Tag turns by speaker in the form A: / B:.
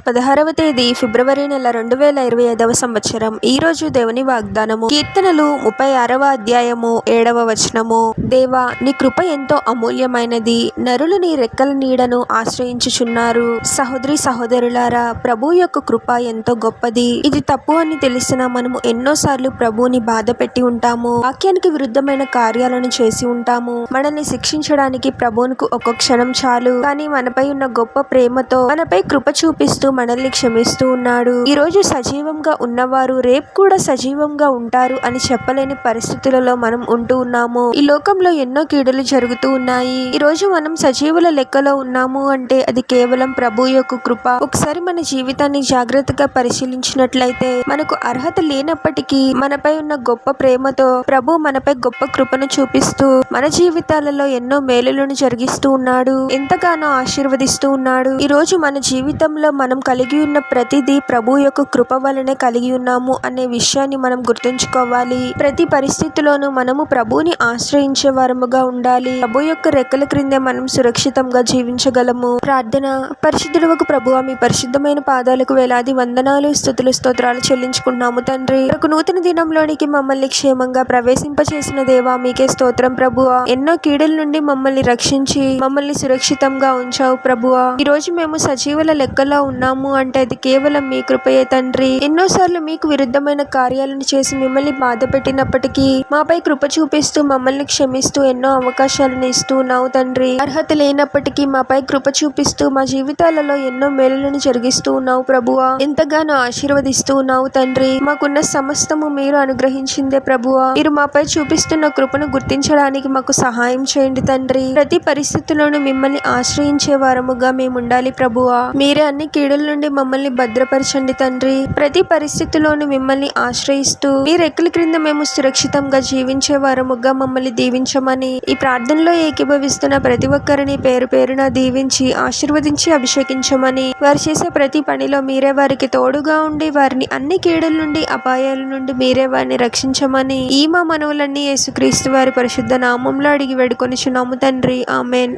A: 16వ తేదీ ఫిబ్రవరి నెల 2025వ సంవత్సరం. ఈ రోజు దేవుని వాగ్దానము. కీర్తనలు 36వ అధ్యాయము 7వ వచనము. దేవా, నీ కృప ఎంతో అమూల్యమైనది, నరులు నీ రెక్కల నీడను ఆశ్రయించుచున్నారు. సహోదరి సహోదరులారా, ప్రభు యొక్క కృప ఎంతో గొప్పది. ఇది తప్పు అని తెలిసిన మనము ఎన్నోసార్లు ప్రభువుని బాధ పెట్టి ఉంటాము. వాక్యానికి విరుద్ధమైన కార్యాలను చేసి ఉంటాము. మనల్ని శిక్షించడానికి ప్రభువుకు ఒక్క క్షణం చాలు. కానీ మనపై ఉన్న గొప్ప ప్రేమతో మనపై కృప చూపిస్తూ మనల్ని క్షమిస్తూ ఉన్నాడు. ఈ రోజు సజీవంగా ఉన్నవారు రేపు కూడా సజీవంగా ఉంటారు అని చెప్పలేని పరిస్థితులలో మనం ఉంటూ ఉన్నాము. ఈ లోకంలో ఎన్నో కీడులు జరుగుతూ ఉన్నాయి. ఈ రోజు మనం సజీవుల లెక్కలో ఉన్నాము అంటే అది కేవలం ప్రభు యొక్క కృప. ఒకసారి మన జీవితాన్ని జాగ్రత్తగా పరిశీలించినట్లయితే మనకు అర్హత లేనప్పటికీ మనపై ఉన్న గొప్ప ప్రేమతో ప్రభు మనపై గొప్ప కృపను చూపిస్తూ మన జీవితాలలో ఎన్నో మేలులను జరిగిస్తూ ఉన్నాడు. ఎంతగానో ఆశీర్వదిస్తూ ఉన్నాడు. ఈ రోజు మన జీవితంలో మనం కలిగి ఉన్న ప్రతిదీ ప్రభు యొక్క కృప వలనే కలిగి ఉన్నాము అనే విషయాన్ని మనం గుర్తుంచుకోవాలి. ప్రతి పరిస్థితిలోనూ మనము ప్రభువుని ఆశ్రయించే వారముగా ఉండాలి. ప్రభు యొక్క రెక్కల క్రిందే మనం సురక్షితంగా జీవించగలము. ప్రార్థన. పరిశుద్ధుడవగు ప్రభువా, మీ పరిశుద్ధమైన పాదాలకు వేలాది వందనాలు, స్తుతులు, స్తోత్రాలు చెల్లించుకున్నాము తండ్రి. ఒక నూతన దినంలోనికి మమ్మల్ని క్షేమంగా ప్రవేశింపచేసిన దేవా, మీకే స్తోత్రం ప్రభువా. ఎన్నో కీడుల నుండి మమ్మల్ని రక్షించి మమ్మల్ని సురక్షితంగా ఉంచావు ప్రభువా. ఈ రోజు మేము సజీవుల లెక్కలో ఉన్నాము అంటే అది కేవలం మీ కృపయే తండ్రి. ఎన్నోసార్లు మీకు విరుద్ధమైన కార్యాలను చేసి మిమ్మల్ని బాధ పెట్టినప్పటికీ మాపై కృప చూపిస్తూ మమ్మల్ని క్షమిస్తూ ఎన్నో అవకాశాలను ఇస్తూ ఉన్నావు తండ్రి. అర్హత లేనప్పటికీ మాపై కృప చూపిస్తూ మా జీవితాలలో ఎన్నో మేలులను జరిగిస్తూ ఉన్నావు ప్రభువా. ఎంతగానో ఆశీర్వదిస్తూ ఉన్నావు తండ్రి. మాకున్న సమస్తము మీరు అనుగ్రహించిందే ప్రభువా. మీరు మాపై చూపిస్తున్న కృపను గుర్తించడానికి మాకు సహాయం చేయండి తండ్రి. ప్రతి పరిస్థితుల్లోనూ మిమ్మల్ని ఆశ్రయించే వారముగా మేము ఉండాలి ప్రభువా. మీరే అన్ని కీడుల నుండి మమ్మల్ని భద్రపరచండి తండ్రి. ప్రతి పరిస్థితిలోనూ మిమ్మల్ని ఆశ్రయిస్తూ మీ రెక్కల క్రింద మేము సురక్షితంగా జీవించే వారముగా మమ్మల్ని దీవించమని ఈ ప్రార్థనలో ఏకీభవిస్తున్న ప్రతి ఒక్కరిని పేరు పేరున దీవించి ఆశీర్వదించి అభిషేకించమని, వారు చేసే ప్రతి పనిలో మీరే వారికి తోడుగా ఉండి వారిని అన్ని కీడుల నుండి అపాయాల నుండి మీరే వారిని రక్షించమని ఈ మా మనవులన్నీ యేసుక్రీస్తు వారి పరిశుద్ధ నామంలో అడిగి వేడుకొనిచున్నాము తండ్రి. ఆమేన్.